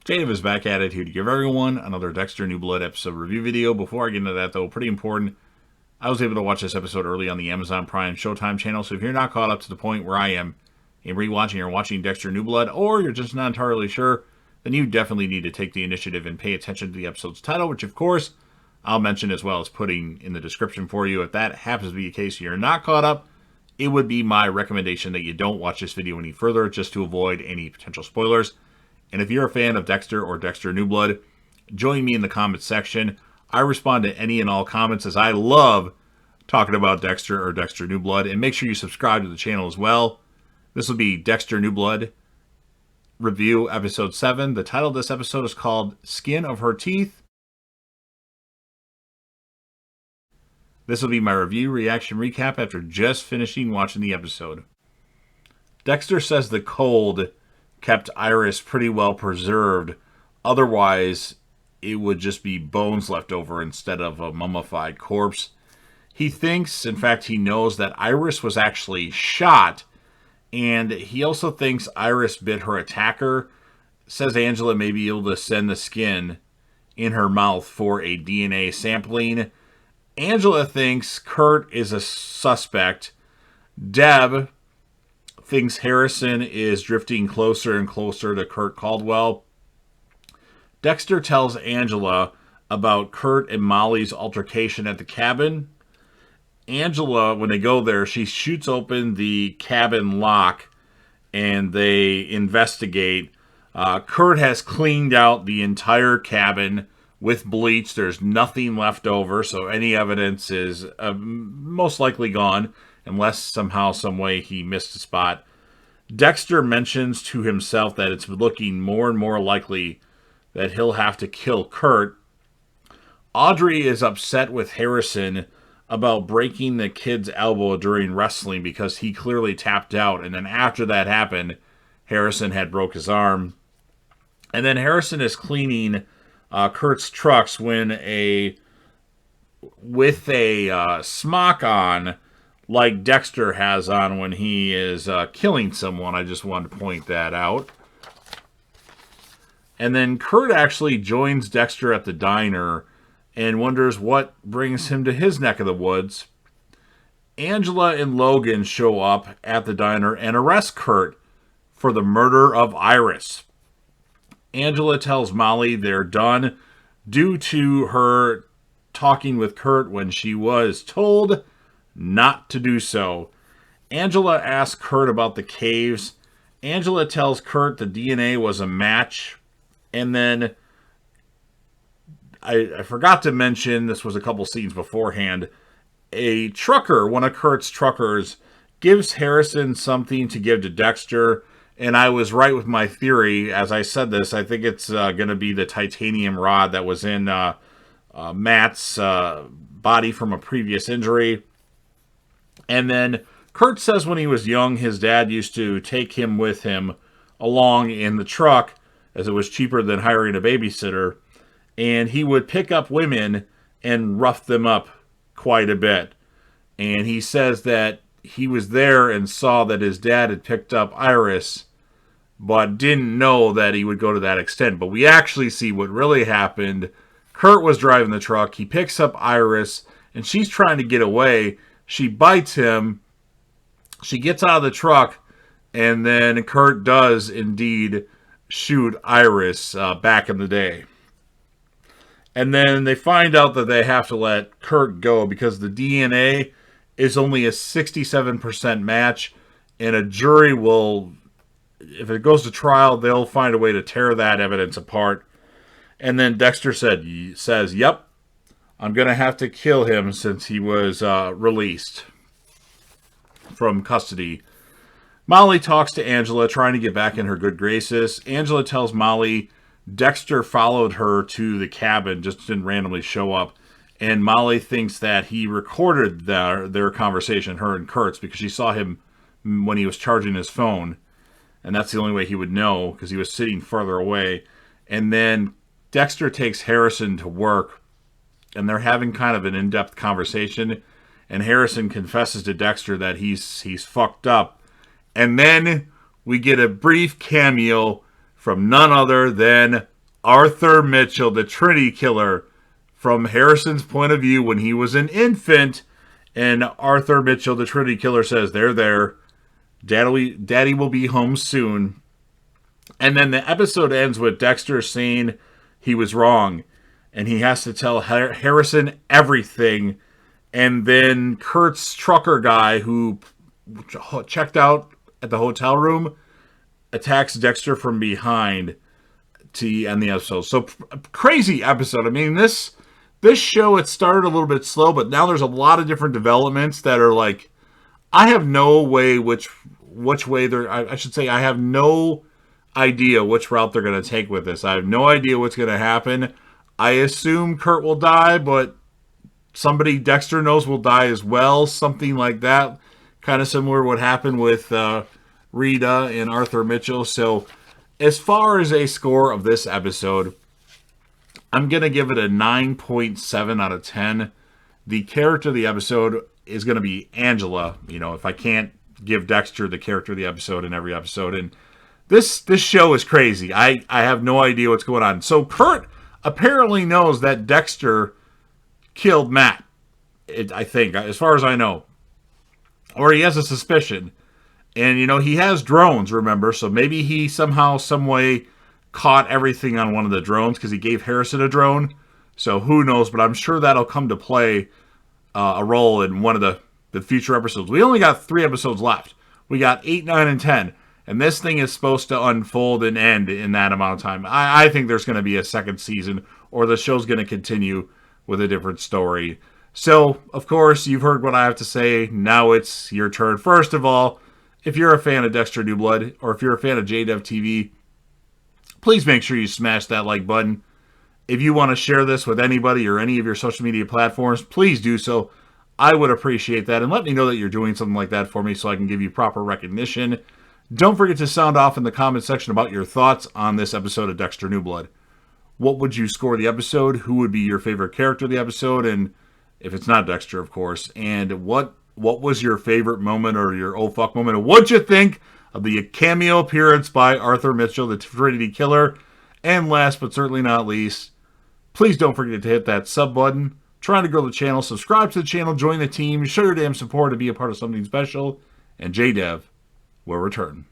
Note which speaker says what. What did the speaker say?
Speaker 1: Dave is back at it here to give everyone another Dexter New Blood episode review video. Before I get into that, though, pretty important, I was able to watch this episode early on the Amazon Prime Showtime channel, so if you're not caught up to the point where I am in rewatching or watching Dexter New Blood, or you're just not entirely sure, then you definitely need to take the initiative and pay attention to the episode's title, which, of course, I'll mention as well as putting in the description for you. If that happens to be the case, you're not caught up, it would be my recommendation that you don't watch this video any further, just to avoid any potential spoilers. And if you're a fan of Dexter or Dexter New Blood, join me in the comments section. I respond to any and all comments, as I love talking about Dexter or Dexter New Blood. And make sure you subscribe to the channel as well. This will be Dexter New Blood Review Episode 7. The title of this episode is called Skin of Her Teeth. This will be my review, reaction, recap after just finishing watching the episode. Dexter says the cold kept Iris pretty well preserved. Otherwise, it would just be bones left over instead of a mummified corpse. He thinks, in fact, he knows that Iris was actually shot, and he also thinks Iris bit her attacker. Says Angela may be able to send the skin in her mouth for a DNA sampling. Angela thinks Kurt is a suspect. Deb thinks Harrison is drifting closer and closer to Kurt Caldwell. Dexter tells Angela about Kurt and Molly's altercation at the cabin. Angela, when they go there, she shoots open the cabin lock and they investigate. Kurt has cleaned out the entire cabin with bleach. There's nothing left over, so any evidence is most likely gone, unless somehow, some way he missed a spot. Dexter mentions to himself that it's looking more and more likely that he'll have to kill Kurt. Audrey is upset with Harrison about breaking the kid's elbow during wrestling because he clearly tapped out, and then after that happened, Harrison had broke his arm. And then Harrison is cleaning Kurt's trucks when with a smock on, like Dexter has on when he is killing someone. I just wanted to point that out. And then Kurt actually joins Dexter at the diner and wonders what brings him to his neck of the woods. Angela and Logan show up at the diner and arrest Kurt for the murder of Iris. Angela tells Molly they're done due to her talking with Kurt when she was told not to do so. Angela asks Kurt about the caves. Angela tells Kurt the DNA was a match. And then I forgot to mention, this was a couple scenes beforehand, a trucker, one of Kurt's truckers, gives Harrison something to give to Dexter. And I was right with my theory. As I said this, I think it's going to be the titanium rod that was in Matt's body from a previous injury. And then Kurt says when he was young, his dad used to take him with him along in the truck, as it was cheaper than hiring a babysitter. And he would pick up women and rough them up quite a bit. And he says that he was there and saw that his dad had picked up Iris, but didn't know that he would go to that extent. But we actually see what really happened. Kurt was driving the truck. He picks up Iris, and she's trying to get away. She bites him. She gets out of the truck, and then Kurt does indeed shoot Iris back in the day. And then they find out that they have to let Kurt go because the DNA is only a 67% match, and a jury will, if it goes to trial, they'll find a way to tear that evidence apart. And then Dexter says, yep, I'm going to have to kill him since he was released from custody. Molly talks to Angela, trying to get back in her good graces. Angela tells Molly Dexter followed her to the cabin, just didn't randomly show up. And Molly thinks that he recorded their conversation, her and Kurt's, because she saw him when he was charging his phone. And that's the only way he would know, because he was sitting further away. And then Dexter takes Harrison to work, and they're having kind of an in-depth conversation. And Harrison confesses to Dexter that he's fucked up. And then we get a brief cameo from none other than Arthur Mitchell, the Trinity Killer, from Harrison's point of view when he was an infant. And Arthur Mitchell, the Trinity Killer, says, "They're there. Daddy will be home soon." And then the episode ends with Dexter saying he was wrong. And he has to tell Harrison everything. And then Kurt's trucker guy, who checked out at the hotel room, attacks Dexter from behind to end the episode. So crazy episode. I mean, this show, it started a little bit slow, but now there's a lot of different developments that are like, I have no way which way they're, I should say, I have no idea which route they're going to take with this. I have no idea what's going to happen. I assume Kurt will die, but somebody Dexter knows will die as well. Something like that. Kind of similar to what happened with Rita and Arthur Mitchell. So as far as a score of this episode, I'm going to give it a 9.7 out of 10. The character of the episode is going to be Angela. You know, if I can't give Dexter the character of the episode in every episode. And this show is crazy. I have no idea what's going on. So Kurt apparently knows that Dexter killed Matt, I think, as far as I know. Or he has a suspicion. And, you know, he has drones, remember? So maybe he somehow, some way caught everything on one of the drones because he gave Harrison a drone. So who knows? But I'm sure that'll come to play a role in one of the future episodes. We only got 3 episodes left. We got 8, 9, and 10. And this thing is supposed to unfold and end in that amount of time. I think there's going to be a second season, or the show's going to continue with a different story. So, of course, you've heard what I have to say. Now it's your turn. First of all, if you're a fan of Dexter New Blood, or if you're a fan of JDev TV, please make sure you smash that like button. If you want to share this with anybody or any of your social media platforms, please do so. I would appreciate that. And let me know that you're doing something like that for me so I can give you proper recognition. Don't forget to sound off in the comment section about your thoughts on this episode of Dexter New Blood. What would you score the episode? Who would be your favorite character of the episode? And if it's not Dexter, of course. And what was your favorite moment or your oh fuck moment? And what'd you think of the cameo appearance by Arthur Mitchell, the Trinity Killer? And last but certainly not least, please don't forget to hit that sub button. Trying to grow the channel, subscribe to the channel, join the team, show your damn support to be a part of something special. And JDev will return.